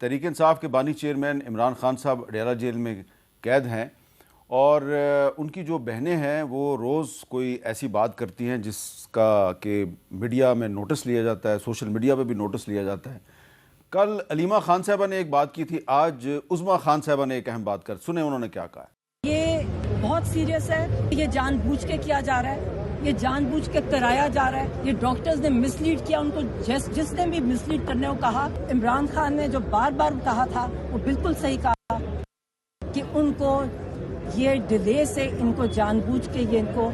تحریک انصاف کے بانی چیئرمین عمران خان صاحب ڈیرہ جیل میں قید ہیں اور ان کی جو بہنیں ہیں وہ روز کوئی ایسی بات کرتی ہیں جس کا کہ میڈیا میں نوٹس لیا جاتا ہے، سوشل میڈیا پہ بھی نوٹس لیا جاتا ہے۔ کل علیمہ خان صاحبہ نے ایک بات کی تھی، آج عظمیٰ خان صاحبہ نے ایک اہم بات کر سنیں انہوں نے کیا کہا ہے۔ یہ بہت سیریس ہے، یہ جان بوجھ کے کیا جا رہا ہے، یہ جان بوجھ کے کرایا جا رہا ہے۔ یہ ڈاکٹرز نے مس لیڈ کیا، ان کو جس نے بھی مس لیڈ کرنے کو کہا، عمران خان نے جو بار بار کہا تھا وہ بالکل صحیح کہا کہ ان کو یہ ڈیلے سے ان کو جان بوجھ کے یہ ان کو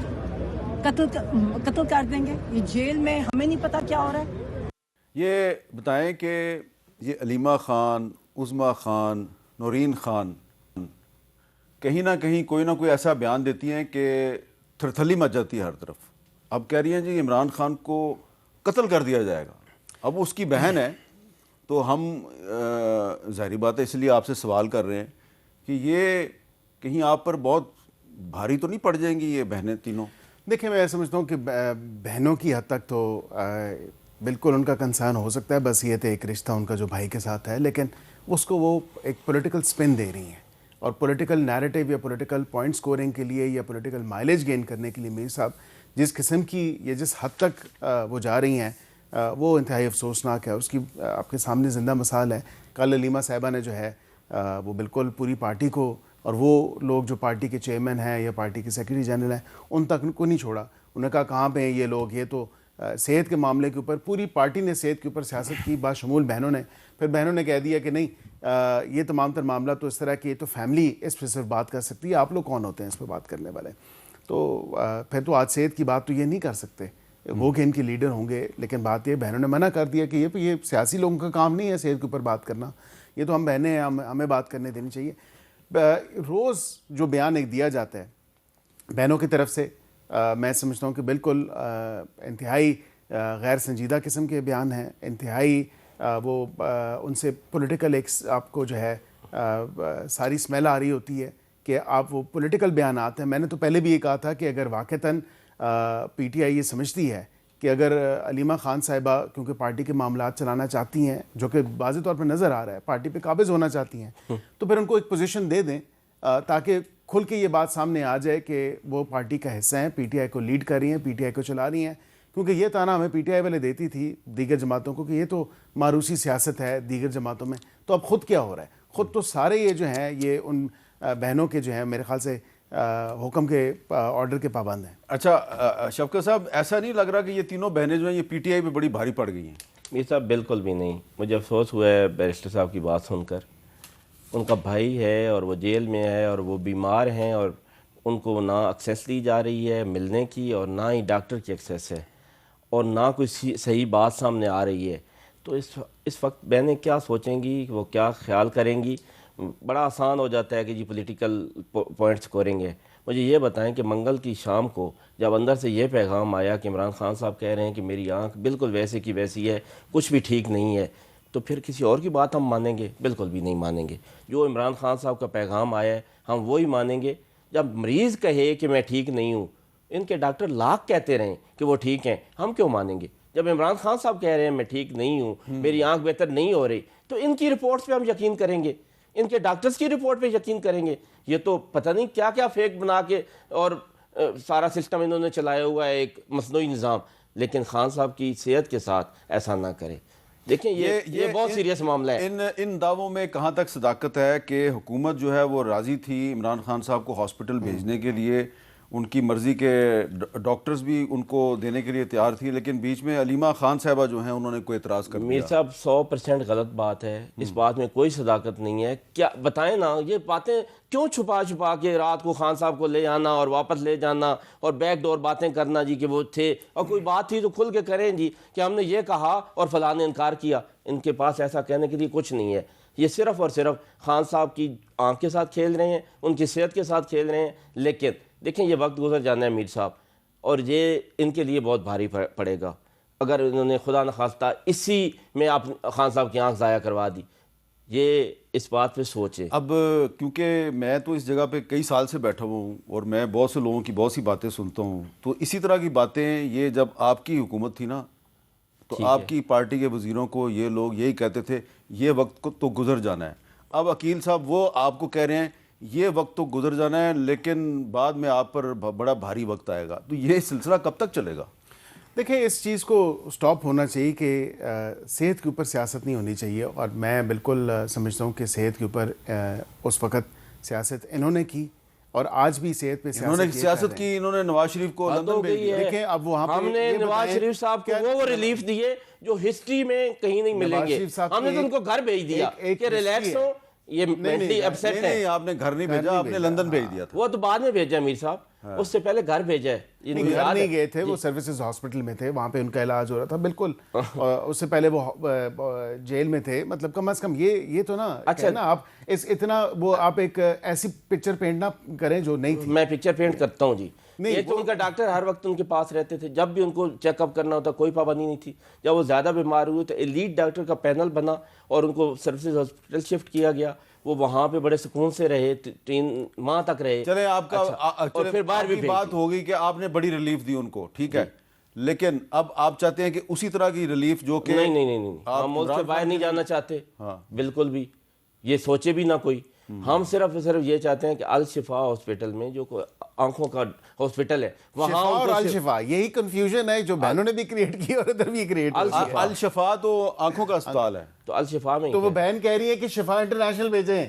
قتل کر دیں گے۔ یہ جیل میں ہمیں نہیں پتا کیا ہو رہا ہے۔ یہ بتائیں کہ یہ علیمہ خان، عظمیٰ خان، نورین خان کہیں نہ کہیں کوئی نہ کوئی ایسا بیان دیتی ہیں کہ تھرتھلی مچ جاتی ہے ہر طرف۔ اب کہہ رہی ہیں جی عمران خان کو قتل کر دیا جائے گا۔ اب اس کی بہن ہے تو ہم ظاہری بات ہے اس لیے آپ سے سوال کر رہے ہیں کہ یہ کہیں آپ پر بہت بھاری تو نہیں پڑ جائیں گی یہ بہنیں تینوں؟ دیکھیں میں سمجھتا ہوں کہ بہنوں کی حد تک تو بالکل ان کا کنسرن ہو سکتا ہے، بس یہ ایک رشتہ ان کا جو بھائی کے ساتھ ہے، لیکن اس کو وہ ایک پولیٹیکل سپن دے رہی ہیں اور پولیٹیکل نیریٹیو یا پولیٹیکل پوائنٹ سکورنگ کے لیے یا پولیٹیکل مائلیج گین کرنے کے لیے میر صاحب جس قسم کی یا جس حد تک وہ جا رہی ہیں وہ انتہائی افسوسناک ہے۔ اس کی آپ کے سامنے زندہ مثال ہے۔ کل علیمہ صاحبہ نے جو ہے وہ بالکل پوری پارٹی کو اور وہ لوگ جو پارٹی کے چیئرمین ہیں یا پارٹی کے سیکرٹری جنرل ہیں ان تک کو نہیں چھوڑا۔ انہوں نے کہا کہاں پہ ہیں یہ لوگ، یہ تو صحت کے معاملے کے اوپر پوری پارٹی نے صحت کے اوپر سیاست کی، باشمول بہنوں نے۔ پھر بہنوں نے کہہ دیا کہ نہیں یہ تمام تر معاملہ تو اس طرح کہ یہ تو فیملی اس پہ صرف بات کر سکتی ہے، آپ لوگ کون ہوتے ہیں اس پہ بات کرنے والے؟ تو پھر تو آج صحت کی بات تو یہ نہیں کر سکتے، وہ کہ ان کے لیڈر ہوں گے، لیکن بات یہ بہنوں نے منع کر دیا کہ یہ سیاسی لوگوں کا کام نہیں ہے صحت کے اوپر بات کرنا، یہ تو ہم بہنیں ہیں، ہمیں بات کرنے دینی چاہیے۔ روز جو بیان ایک دیا جاتا ہے بہنوں کی طرف سے، میں سمجھتا ہوں کہ بالکل انتہائی غیر سنجیدہ قسم کے بیان ہیں، انتہائی وہ ان سے پولیٹیکل ایک آپ کو جو ہے ساری سمیل آ رہی ہوتی ہے کہ آپ وہ پولیٹیکل بیانات ہیں۔ میں نے تو پہلے بھی یہ کہا تھا کہ اگر واقعتاً پی ٹی آئی یہ سمجھتی ہے کہ اگر علیمہ خان صاحبہ کیونکہ پارٹی کے معاملات چلانا چاہتی ہیں، جو کہ واضح طور پر نظر آ رہا ہے پارٹی پہ قابض ہونا چاہتی ہیں، تو پھر ان کو ایک پوزیشن دے دیں تاکہ کھل کے یہ بات سامنے آ جائے کہ وہ پارٹی کا حصہ ہیں، پی ٹی آئی کو لیڈ کر رہی ہیں، پی ٹی آئی کو چلا رہی ہیں۔ کیونکہ یہ تانا ہمیں پی ٹی آئی والے دیتی تھی دیگر جماعتوں کو کہ یہ تو ماروسی سیاست ہے دیگر جماعتوں میں، تو اب خود کیا ہو رہا ہے؟ خود تو سارے یہ جو ہیں یہ ان بہنوں کے جو ہیں میرے خیال سے حکم کے آرڈر کے پابند ہیں۔ اچھا شفقت صاحب، ایسا نہیں لگ رہا کہ یہ تینوں بہنیں جو ہیں یہ پی ٹی آئی پہ بڑی بھاری پڑ گئی ہیں؟ میر صاحب بالکل بھی نہیں، مجھے افسوس ہوا ہے بیرسٹر صاحب کی بات سن کر۔ ان کا بھائی ہے اور وہ جیل میں ہے اور وہ بیمار ہیں اور ان کو نہ ایکسیس دی جا رہی ہے ملنے کی اور نہ ہی ڈاکٹر کی ایکسیس ہے اور نہ کوئی صحیح بات سامنے آ رہی ہے۔ تو اس وقت بہنیں کیا سوچیں گی، وہ کیا خیال کریں گی؟ بڑا آسان ہو جاتا ہے کہ جی پولیٹیکل پوائنٹس سکورنگ ہے۔ مجھے یہ بتائیں کہ منگل کی شام کو جب اندر سے یہ پیغام آیا کہ عمران خان صاحب کہہ رہے ہیں کہ میری آنکھ بالکل ویسے کی ویسی ہے، کچھ بھی ٹھیک نہیں ہے، تو پھر کسی اور کی بات ہم مانیں گے؟ بالکل بھی نہیں مانیں گے۔ جو عمران خان صاحب کا پیغام آیا ہے ہم وہی مانیں گے۔ جب مریض کہے کہ میں ٹھیک نہیں ہوں، ان کے ڈاکٹر لاکھ کہتے رہیں کہ وہ ٹھیک ہیں، ہم کیوں مانیں گے؟ جب عمران خان صاحب کہہ رہے ہیں میں ٹھیک نہیں ہوں، میری آنکھ بہتر نہیں ہو رہی، تو ان کی رپورٹس پہ ہم یقین کریں گے، ان کے ڈاکٹرز کی رپورٹ پہ یقین کریں گے؟ یہ تو پتہ نہیں کیا کیا فیک بنا کے اور سارا سسٹم انہوں نے چلایا ہوا ہے، ایک مصنوعی نظام۔ لیکن خان صاحب کی صحت کے ساتھ ایسا نہ کریں۔ دیکھیں یہ بہت سیریس معاملہ ہے۔ ان دعووں میں کہاں تک صداقت ہے کہ حکومت جو ہے وہ راضی تھی عمران خان صاحب کو ہاسپٹل بھیجنے کے لیے، ان کی مرضی کے ڈاکٹرز بھی ان کو دینے کے لیے تیار تھی، لیکن بیچ میں علیمہ خان صاحبہ جو ہیں انہوں نے کوئی اعتراض کر دیا؟ میر صاحب 100% غلط بات ہے، اس بات میں کوئی صداقت نہیں ہے۔ کیا بتائیں نا، یہ باتیں کیوں چھپا چھپا کے رات کو خان صاحب کو لے آنا اور واپس لے جانا اور بیک ڈور باتیں کرنا جی کہ وہ تھے، اور کوئی بات تھی تو کھل کے کریں جی کہ ہم نے یہ کہا اور فلاں نے انکار کیا۔ ان کے پاس ایسا کہنے کے لیے کچھ نہیں ہے۔ یہ صرف اور صرف خان صاحب کی آنکھ کے ساتھ کھیل رہے ہیں، ان کی صحت کے ساتھ کھیل رہے ہیں۔ لیکن دیکھیں یہ وقت گزر جانا ہے میر صاحب، اور یہ ان کے لیے بہت بھاری پڑے گا اگر انہوں نے خدا نخواستہ اسی میں آپ خان صاحب کی آنکھ ضائع کروا دی۔ یہ اس بات پہ سوچیں۔ اب کیونکہ میں تو اس جگہ پہ کئی سال سے بیٹھا ہوں اور میں بہت سے لوگوں کی بہت سی باتیں سنتا ہوں، تو اسی طرح کی باتیں یہ جب آپ کی حکومت تھی نا تو آپ کی پارٹی کے وزیروں کو یہ لوگ یہی کہتے تھے یہ وقت کو تو گزر جانا ہے. اب عقیل صاحب وہ آپ کو کہہ رہے ہیں یہ وقت تو گزر جانا ہے لیکن بعد میں آپ پر بڑا بھاری وقت آئے گا. تو یہ سلسلہ کب تک چلے گا؟ دیکھیں اس چیز کو سٹاپ ہونا چاہیے کہ صحت کے اوپر سیاست نہیں ہونی چاہیے، اور میں بالکل سمجھتا ہوں کہ صحت کے اوپر اس وقت سیاست انہوں نے کی اور آج بھی صحت پہ انہوں نے سیاست کی. انہوں نے نواز شریف کو لندن بھیج دیا. دیکھیں اب وہاں پہ ہم نے نواز شریف صاحب کو وہ ریلیف دیے جو ہسٹری میں کہیں نہیں ملیں گے. ہم نے تو ان کو گھر بھیج دیا کہ ریلیکس ہو، یہ مینٹلی اپسیٹ ہے. نہیں آپ نے گھر نہیں بھیجا، آپ نے لندن بھیج دیا تھا. وہ تو بعد میں بھیجا میر صاحب، اس سے پہلے گھر بھیجا ہے. گھر نہیں گئے تھے، وہ سروسز ہاسپٹل میں تھے، وہاں پہ ان کا علاج ہو رہا تھا بالکل. اس سے پہلے وہ جیل میں تھے. مطلب کم از کم یہ تو نا اچھا نا آپ اتنا وہ آپ ایک ایسی پکچر پینٹ نہ کریں جو نہیں تھی. میں پکچر پینٹ کرتا ہوں جی. یہ تو ان کا ڈاکٹر ہر وقت ان کے پاس رہتے تھے، جب بھی ان کو چیک اپ کرنا ہوتا کوئی پابندی نہیں تھی. جب وہ زیادہ بیمار ہوئے تو ایلیٹ ڈاکٹر کا پینل بنا اور ان کو سروسز ہاسپٹل شفٹ کیا گیا. وہ وہاں پہ بڑے سکون سے رہے، 3 ماہ تک رہے. چلیں آپ کا اور پھر باہر بھی بات ہو گئی کہ آپ نے بڑی ریلیف دی ان کو، ٹھیک ہے، لیکن اب آپ چاہتے ہیں کہ اسی طرح کی ریلیف جو کہ نہیں ہم ملک سے باہر نہیں جانا چاہتے بالکل بھی، یہ سوچے بھی نہ کوئی. ہم صرف یہ چاہتے ہیں کہ الشفا ہاسپٹل میں جو آنکھوں کا ہاسپٹل ہے وہاں اور الشفا، یہی کنفیوژن ہے جو بہنوں نے بھی کریٹ کی اور ادھر بھی کریٹ کی. الشفا تو آنکھوں کا اسپتال ہے، تو الشفا میں تو وہ بہن کہہ رہی ہے کہ شفا انٹرنیشنل بھیجیں.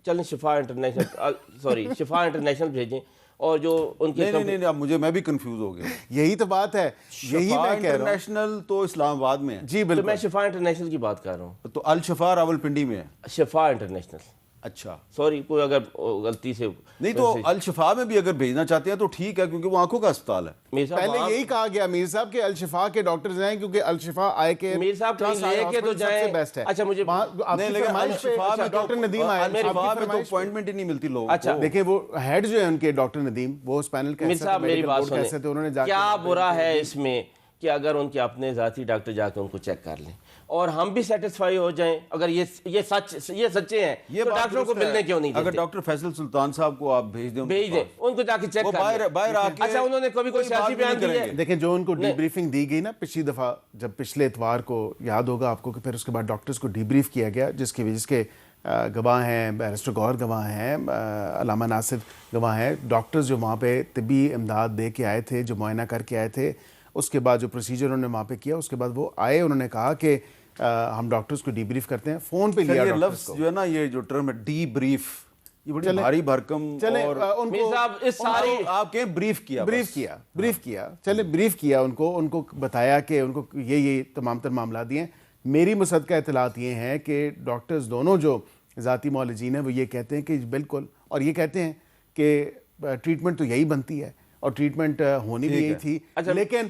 چلیں شفا انٹرنیشنل شفا انٹرنیشنل بھیجیں. اور جو ان کے نہیں اب میں بھی کنفیوز ہو گیا. یہی تو بات ہے، یہی میں کہہ رہا ہوں. انٹرنیشنل تو اسلام آباد میں ہے. جی بالکل، میں شفا انٹرنیشنل کی بات کر رہا ہوں. تو الشفا راولپنڈی میں ہے. شفا انٹرنیشنل، اچھا سوری کوئی اگر غلطی سے نہیں، تو الشفا میں بھی اگر بھیجنا چاہتے ہیں تو ٹھیک ہے کیونکہ وہ آنکھوں کا اسپتال ہے. پہلے یہی کہا گیا میر صاحب کہ الشفا کے ڈاکٹرز ہیں کیونکہ الشفا آئے کے میر صاحب کہیں لے کے تو جائیں. اچھا مجھے ڈاکٹر ندیم آئے، میں تو اپوائنٹمنٹ ہی نہیں ملتی لوگوں. اچھا دیکھیں وہ ہیڈ جو ہے ان کے ڈاکٹر ندیم، وہ اس پینل میر صاحب میری بات سنیں، کیا برا ہے اس میں کہ اگر ان کے اپنے ذاتی ڈاکٹر جا کے ان کو چیک کر لیں اور ہم بھی سیٹسفائی ہو جائیں. اگر یہ سچے ہیں تو ڈاکٹروں کو ملنے کیوں نہیں دیتے؟ اگر ڈاکٹر فیصل سلطان صاحب کو آپ بھیج دیں ان کو جا کے چیک کر لیں. باہر آ کے اچھا انہوں نے کبھی کوئی سیاسی بیان دیا ہے؟ دیکھیں جو ان کو ڈی بریفنگ دی گئی نا پچھلی دفعہ، جب پچھلے اتوار کو یاد ہوگا آپ کو کہ پھر اس کے بعد ڈاکٹرز کو ڈی بریف کیا گیا، جس کی وجہ سے گواہ ہیں بیرسٹر گور گواہ ہیں، علامہ ناصر گواہ ہیں، ڈاکٹرز جو وہاں پہ طبی امداد دے کے آئے تھے، جو معائنہ کر کے آئے تھے. اس کے بعد جو پروسیجر انہوں نے وہاں پہ کیا، اس کے بعد وہ آئے، انہوں نے کہا کہ ہم ڈاکٹرز کو ڈی بریف کرتے ہیں. فون پہ لیا لفظ جو ہے نا، یہ جو ٹرم ہے ڈی بریف، یہ بڑی بھاری بھرکم. اور آپ کہیں بریف کیا چلے بریف کیا ان کو بتایا کہ ان کو یہ تمام تر معاملات دیے ہیں. میری مصدقہ اطلاعات یہ ہیں کہ ڈاکٹرز دونوں جو ذاتی معالجین ہیں وہ یہ کہتے ہیں کہ بالکل، اور یہ کہتے ہیں کہ ٹریٹمنٹ تو یہی بنتی ہے اور ٹریٹمنٹ ہونی بھی یہی تھی، لیکن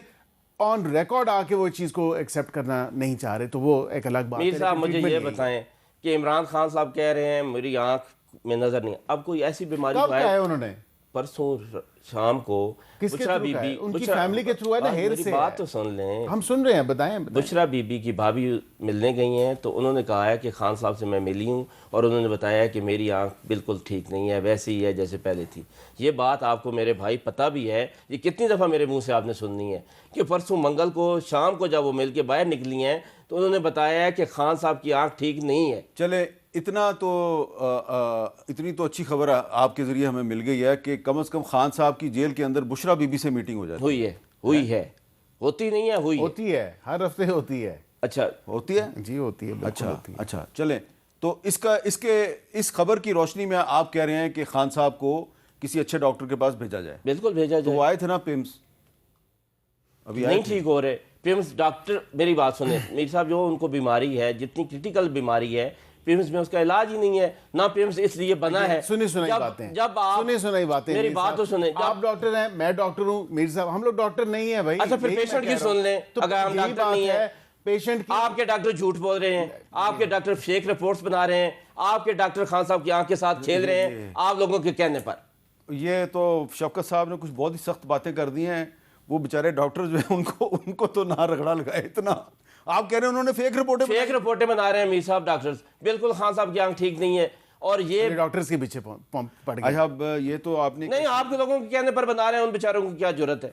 آن ریکارڈ آ کے وہ چیز کو ایکسیپٹ کرنا نہیں چاہ رہے. تو وہ ایک الگ بات ہے. میر صاحب مجھے یہ بتائیں کہ عمران خان صاحب کہہ رہے ہیں میری آنکھ میں نظر نہیں. اب کوئی ایسی بیماری کب ہے انہوں نے پرسوں شام کو بشرا بی بی ان کی فیملی کے تھرو ہے نا، ہیر سے بات تو سن لیں، ہم سن رہے ہیں، بتائیں. بشرا بی بی کی بھابھی ملنے گئی ہیں تو انہوں نے کہا ہے کہ خان صاحب سے میں ملی ہوں اور انہوں نے بتایا کہ میری آنکھ بالکل ٹھیک نہیں ہے، ویسے ہی ہے جیسے پہلے تھی. یہ بات آپ کو میرے بھائی پتہ بھی ہے، یہ کتنی دفعہ میرے منہ سے آپ نے سننی ہے کہ پرسوں منگل کو شام کو جب وہ مل کے باہر نکلی ہیں تو انہوں نے بتایا ہے کہ خان صاحب کی آنکھ ٹھیک نہیں ہے. چلے اتنی تو اچھی خبر آپ کے ذریعے ہمیں مل گئی ہے کہ کم از کم خان صاحب کی جیل کے اندر بشرا بی بی سے میٹنگ ہو جاتی ہوئی ہے ہوتی نہیں ہے، ہوتی ہے، ہر ہفتے ہوتی ہے. اچھا ہوتی ہے جی ہوتی ہے. اچھا چلیں. تو اس خبر کی روشنی میں آپ کہہ رہے ہیں کہ خان صاحب کو کسی اچھے ڈاکٹر کے پاس بھیجا جائے. بالکل بھیجا جائے. وہ آئے تھے نا پیمز، ابھی نہیں ٹھیک ہو رہے پیمز. ڈاکٹر میری بات سنیں میر صاحب، جو ان کو بیماری ہے، جتنی کرٹیکل بیماری ہے، پیمز میں اس کا علاج ہی نہیں ہے. نہ پیمز اس لیے بنا ہے. سنی باتیں میری بات تو سنیں. آپ ڈاکٹر ہیں، میں ڈاکٹر ہوں، میر صاحب ہم لوگ ڈاکٹر نہیں ہیں بھائی. اچھا پھر پیشنٹ کی سن لیں. اگر ہم ڈاکٹر نہیں ہیں، پیشنٹ کی، آپ کے ڈاکٹر جھوٹ بول رہے ہیں، آپ کے ڈاکٹر فیک رپورٹس بنا رہے ہیں، آپ کے ڈاکٹر خان صاحب کی آنکھ کے ساتھ کھیل رہے ہیں آپ لوگوں کے کہنے پر. یہ تو شفقت صاحب نے کچھ بہت ہی سخت باتیں کر دی ہیں. وہ بیچارے ڈاکٹر جو ہیں ان کو تو نہ رگڑا لگائے اتنا. آپ کہہ رہے ہیں انہوں نے فیک رپورٹیں بنا رہے ہیں میر صاحب ڈاکٹرز. بالکل خان صاحب کی آنکھ ٹھیک نہیں ہے اور یہ ڈاکٹرز کے پیچھے پڑ گئے. اچھا اب یہ تو آپ نے نہیں، آپ کے لوگوں کے کہنے پر بنا رہے ہیں، ان بیچاروں کو کیا جرت ہے.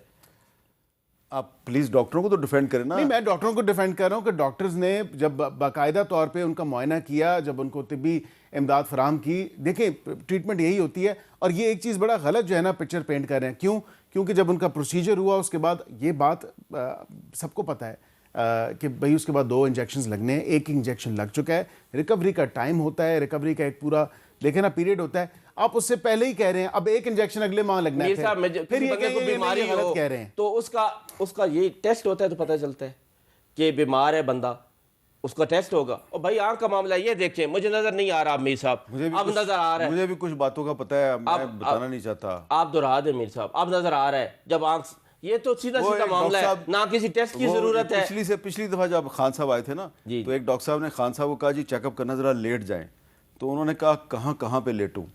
آپ پلیز ڈاکٹروں کو تو ڈیفینڈ کریں نا. نہیں میں ڈاکٹروں کو ڈیفینڈ کر رہا ہوں کہ ڈاکٹرز نے جب باقاعدہ طور پہ ان کا معائنہ کیا, جب ان کو طبی امداد فراہم کی, دیکھیں ٹریٹمنٹ یہی ہوتی ہے. اور یہ ایک چیز بڑا غلط جو ہے نا پکچر پینٹ کر رہے ہیں. کیوں؟ کیونکہ جب ان کا پروسیجر ہوا اس کے بعد یہ بات سب کو پتہ ہے کہ بھئی اس کے بعد 2 انجیکشنز لگنے ہیں, 1 انجیکشن لگ چکا ہے, ریکوری کا ٹائم ہوتا ہے, ریکوری کا ایک پورا دیکھیں نا پیریڈ ہوتا ہے. آپ اس سے پہلے ہی کہہ رہے ہیں اب 1 انجیکشن اگلے ماہ لگنا ہے. میر صاحب میں پھر یہ بندے کو بیماری غلط ہو کہہ رہے ہیں. تو اس کا یہ ٹیسٹ ہوتا ہے تو پتہ چلتا ہے کہ بیمار ہے بندہ, اس کا ٹیسٹ ہوگا. اور بھائی آنکھ کا معاملہ یہ دیکھیں, مجھے نظر نہیں آ رہا میر صاحب, اب نظر آ رہا ہے. مجھے بھی کچھ باتوں کا پتہ ہے, میں بتانا نہیں چاہتا. آپ دہرا دیں میر صاحب, اب نظر آ رہا ہے جب آنکھ, یہ تو سیدھا سیدھا معاملہ ہے, نہ کسی ٹیسٹ کی ضرورت ہے. پچھلی دفعہ جب خان صاحب آئے تھے نا, تو ایک ڈاکٹر صاحب نے خان صاحب کو کہا جی چیک اپ کرنا ذرا لیٹ جائیں, تو انہوں نے کہا کہاں پہ لیٹوں.